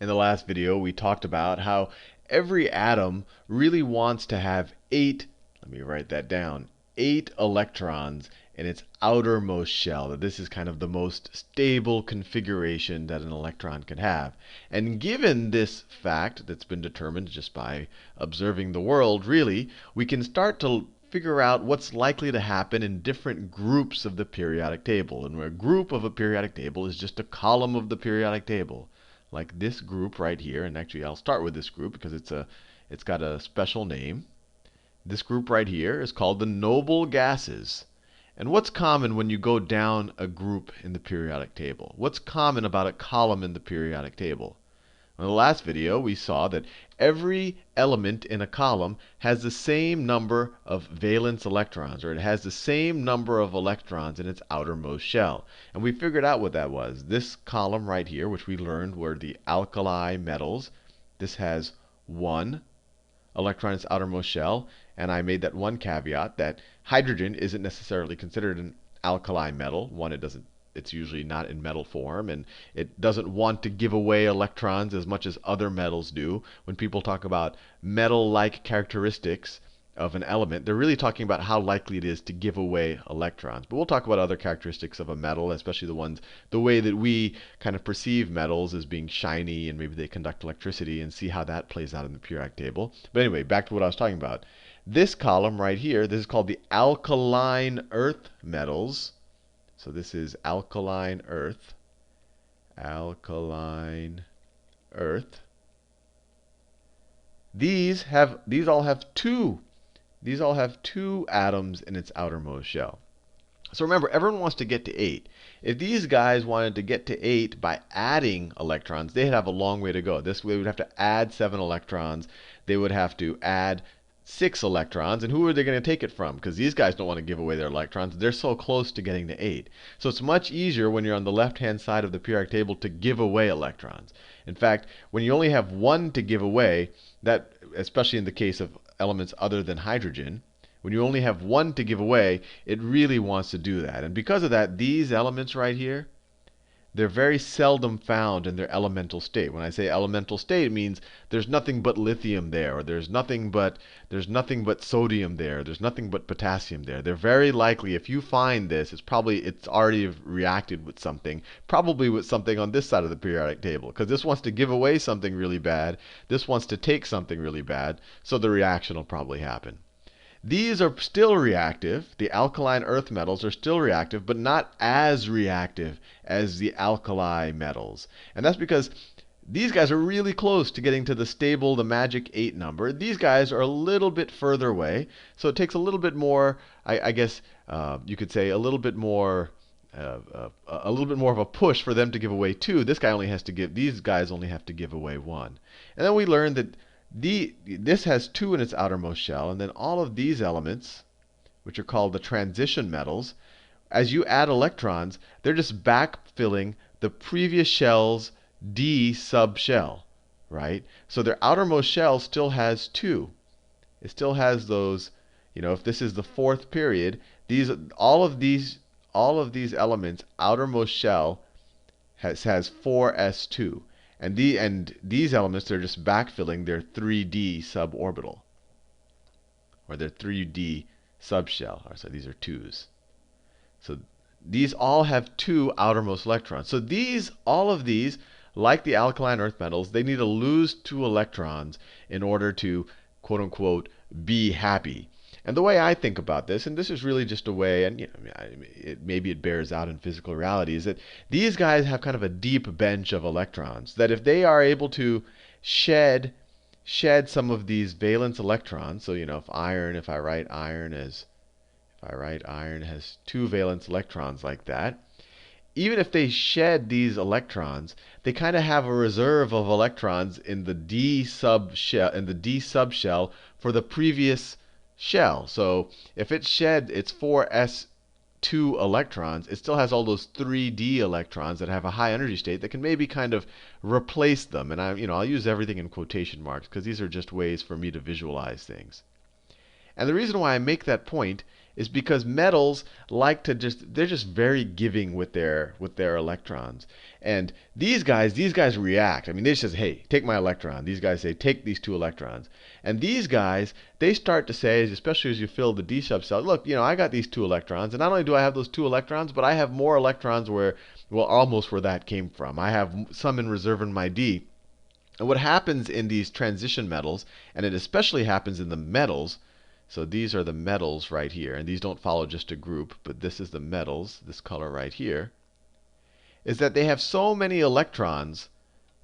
In the last video, we talked about how every atom really wants to have 8, let me write that down, 8 electrons in its outermost shell. That this is kind of the most stable configuration that an electron could have. And given this fact that's been determined just by observing the world, really, we can start to figure out what's likely to happen in different groups of the periodic table. And where a group of a periodic table is just a column of the periodic table. Like this group right here, and actually I'll start with this group because it's got a special name. This group right here is called the noble gases. And what's common when you go down a group in the periodic table? What's common about a column in the periodic table? In the last video, we saw that every element in a column has the same number of valence electrons, or it has the same number of electrons in its outermost shell. And we figured out what that was. This column right here, which we learned were the alkali metals, this has 1 electron in its outermost shell. And I made that one caveat that hydrogen isn't necessarily considered an alkali metal. One, it's usually not in metal form, and it doesn't want to give away electrons as much as other metals do. When people talk about metal-like characteristics of an element, they're really talking about how likely it is to give away electrons. But we'll talk about other characteristics of a metal, especially the way that we kind of perceive metals as being shiny and maybe they conduct electricity, and see how that plays out in the periodic table. But anyway, back to what I was talking about. This column right here, this is called the alkaline earth metals. So this is alkaline earth. Alkaline earth. These all have two atoms in its outermost shell. So remember, everyone wants to get to 8. If these guys wanted to get to 8 by adding electrons, they'd have a long way to go. They would have to add 7 electrons. They would have to add 6 electrons. And who are they going to take it from? Because these guys don't want to give away their electrons. They're so close to getting to 8. So it's much easier when you're on the left-hand side of the periodic table to give away electrons. In fact, when you only have 1 to give away, that, especially in the case of elements other than hydrogen, when you only have 1 to give away, it really wants to do that. And because of that, these elements right here, they're very seldom found in their elemental state. When I say elemental state, it means there's nothing but lithium there, or there's nothing but sodium there, there's nothing but potassium there. They're very likely, if you find this, it's already reacted with something, probably with something on this side of the periodic table, because this wants to give away something really bad, this wants to take something really bad, so the reaction will probably happen. These are still reactive. The alkaline earth metals are still reactive, but not as reactive as the alkali metals. And that's because these guys are really close to getting to the stable, the magic 8 number. These guys are a little bit further away. So it takes a little bit more, I guess you could say, a little bit more of a push for them to give away 2. These guys only have to give away 1. And then we learned that this has 2 in its outermost shell, and then all of these elements, which are called the transition metals, as you add electrons, they're just backfilling the previous shell's d subshell, right? So their outermost shell still has 2. It still has those, if this is the 4th period, all of these elements outermost shell has 4s2. And these elements, they're just backfilling their 3d suborbital, or their 3d subshell. So these are 2s. So these all have 2 outermost electrons. So all of these, like the alkaline earth metals, they need to lose 2 electrons in order to, quote unquote, be happy. And the way I think about this, and this is really just a way, and maybe it bears out in physical reality, is that these guys have kind of a deep bench of electrons. That if they are able to shed some of these valence electrons, so if I write iron has 2 valence electrons like that, even if they shed these electrons, they kind of have a reserve of electrons in the d subshell for the previous shell. So if it shed its 4s2 electrons, it still has all those 3d electrons that have a high energy state that can maybe kind of replace them. And I'll use everything in quotation marks because these are just ways for me to visualize things. And the reason why I make that point is because metals like to they're just very giving with their electrons. And these guys react. I mean, they just say, "Hey, take my electron." These guys say, "Take these two electrons." And these guys, they start to say, especially as you fill the d subcell, "Look, I got these two electrons, and not only do I have those two electrons, but I have more electrons where, well, almost where that came from. I have some in reserve in my d." And what happens in these transition metals, and it especially happens in the metals, so these are the metals right here, and these don't follow just a group, but this is the metals, this color right here, is that they have so many electrons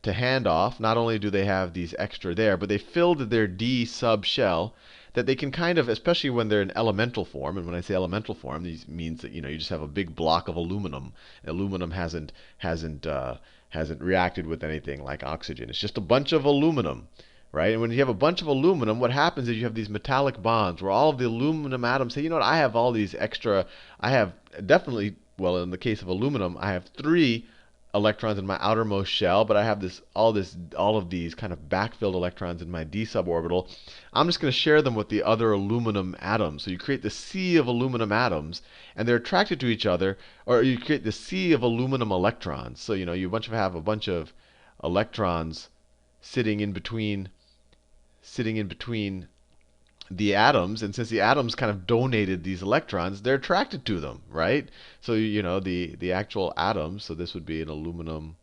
to hand off. Not only do they have these extra there, but they filled their d sub shell that they can kind of, especially when they're in elemental form, and when I say elemental form, these means that you just have a big block of aluminum. Aluminum hasn't reacted with anything like oxygen. It's just a bunch of aluminum. Right? And when you have a bunch of aluminum, what happens is you have these metallic bonds where all of the aluminum atoms say, I have all these extra, I have definitely, well, in the case of aluminum, I have 3 electrons in my outermost shell, but I have all of these kind of backfilled electrons in my d suborbital. I'm just going to share them with the other aluminum atoms. So you create the sea of aluminum atoms, and they're attracted to each other, or you create the sea of aluminum electrons. So you have a bunch of electrons sitting in between the atoms, and since the atoms kind of donated these electrons, they're attracted to them, right? So the actual atoms, so this would be an aluminum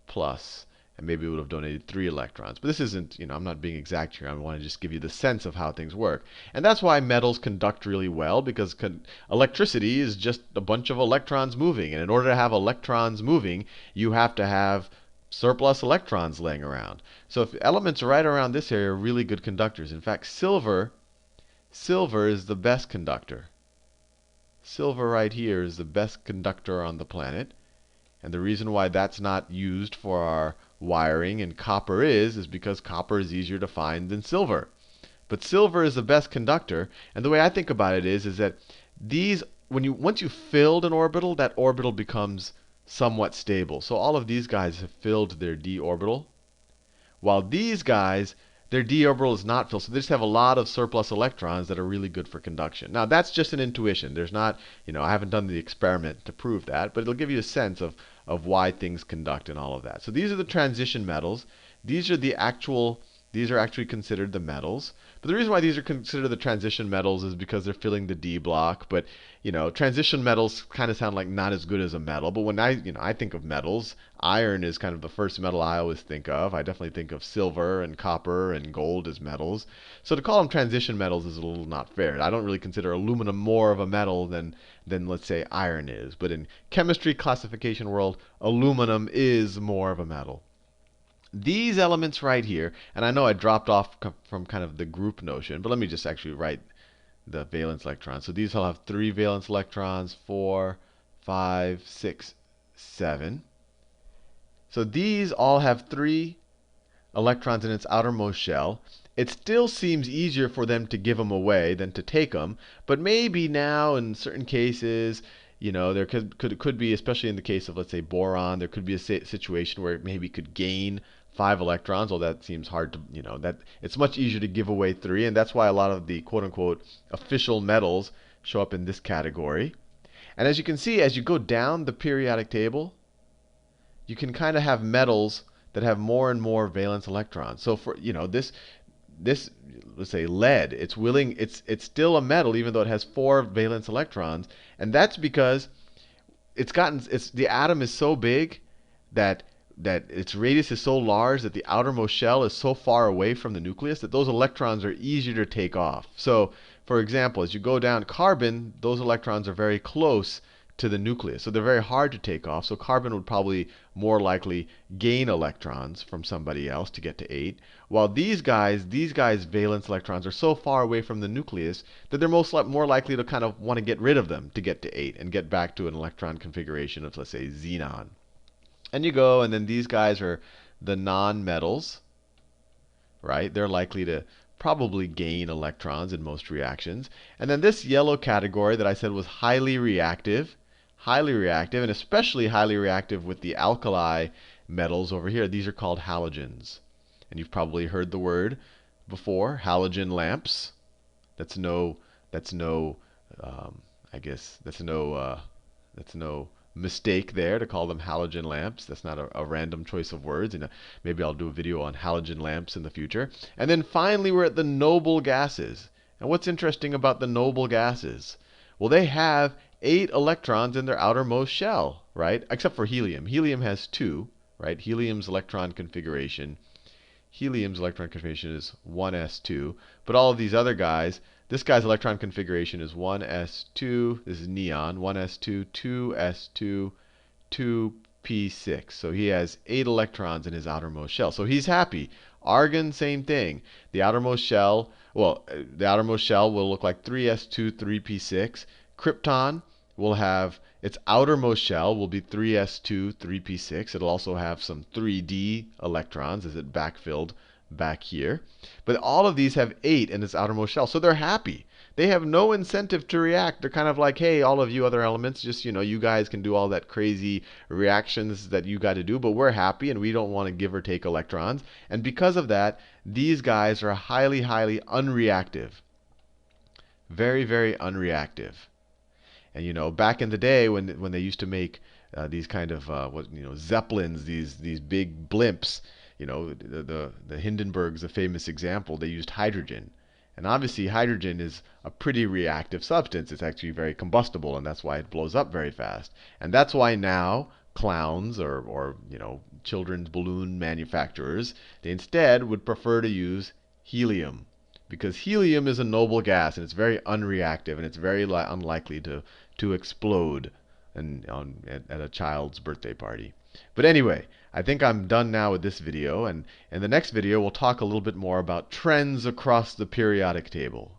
plus, and maybe it would have donated 3 electrons. But this isn't, I'm not being exact here. I want to just give you the sense of how things work. And that's why metals conduct really well, because electricity is just a bunch of electrons moving. And in order to have electrons moving, you have to have surplus electrons laying around. So if elements right around this area are really good conductors. In fact, silver is the best conductor. Silver right here is the best conductor on the planet. And the reason why that's not used for our wiring and copper is because copper is easier to find than silver. But silver is the best conductor, and the way I think about it is that once you filled an orbital, that orbital becomes somewhat stable. So all of these guys have filled their d orbital, while these guys, their d orbital is not filled. So they just have a lot of surplus electrons that are really good for conduction. Now that's just an intuition. There's not, I haven't done the experiment to prove that, but it'll give you a sense of why things conduct and all of that. So these are the transition metals. These are actually considered the metals. But the reason why these are considered the transition metals is because they're filling the d block. But transition metals kind of sound like not as good as a metal. But when I think of metals, iron is kind of the first metal I always think of. I definitely think of silver and copper and gold as metals. So to call them transition metals is a little not fair. I don't really consider aluminum more of a metal than let's say iron is. But in chemistry classification world, aluminum is more of a metal. These elements right here, and I know I dropped off from kind of the group notion, but let me just actually write the valence electrons. So these all have 3 valence electrons, 4, 5, 6, 7. So these all have 3 electrons in its outermost shell. It still seems easier for them to give them away than to take them, but maybe now in certain cases, there could be, especially in the case of, let's say, boron, there could be a situation where it maybe could gain 5 electrons. Well, that seems hard to, that it's much easier to give away 3, and that's why a lot of the quote-unquote official metals show up in this category. And as you can see, as you go down the periodic table, you can kind of have metals that have more and more valence electrons. So for, this let's say lead, it's still a metal even though it has 4 valence electrons, and that's because the atom is so big that its radius is so large that the outermost shell is so far away from the nucleus that those electrons are easier to take off. So, for example, as you go down carbon, those electrons are very close to the nucleus. So they're very hard to take off. So carbon would probably more likely gain electrons from somebody else to get to 8. While these guys' valence electrons are so far away from the nucleus that they're more likely to kind of want to get rid of them to get to 8 and get back to an electron configuration of, let's say, xenon. And you go, and then these guys are the non-metals, right? They're likely to probably gain electrons in most reactions. And then this yellow category that I said was highly reactive, and especially highly reactive with the alkali metals over here. These are called halogens. And you've probably heard the word before, halogen lamps. That's no I guess that's no mistake there to call them halogen lamps. That's not a random choice of words. Maybe I'll do a video on halogen lamps in the future. And then finally, we're at the noble gases. And what's interesting about the noble gases? Well, they have 8 electrons in their outermost shell, right? Except for helium. Helium has 2, right? Helium's electron configuration is 1s2. But all of these other guys, this guy's electron configuration is 1s2. This is neon. 1s2, 2s2, 2p6. So he has 8 electrons in his outermost shell. So he's happy. Argon, same thing. The outermost shell, the outermost shell will look like 3s2, 3p6. Krypton will have its outermost shell will be 3s2, 3p6. It'll also have some 3d electrons as it backfilled back here. But all of these have 8 in its outermost shell, so they're happy. They have no incentive to react. They're kind of like, hey, all of you other elements, just, you guys can do all that crazy reactions that you got to do, but we're happy and we don't want to give or take electrons. And because of that, these guys are highly, highly unreactive. Very, very unreactive. And back in the day when they used to make these kind of Zeppelins, these big blimps, the Hindenburg's a famous example. They used hydrogen. And obviously hydrogen is a pretty reactive substance. It's actually very combustible, and that's why it blows up very fast. And that's why now clowns or children's balloon manufacturers, they instead would prefer to use helium. Because helium is a noble gas, and it's very unreactive, and it's very unlikely to explode at a child's birthday party. But anyway, I think I'm done now with this video, and in the next video we'll talk a little bit more about trends across the periodic table.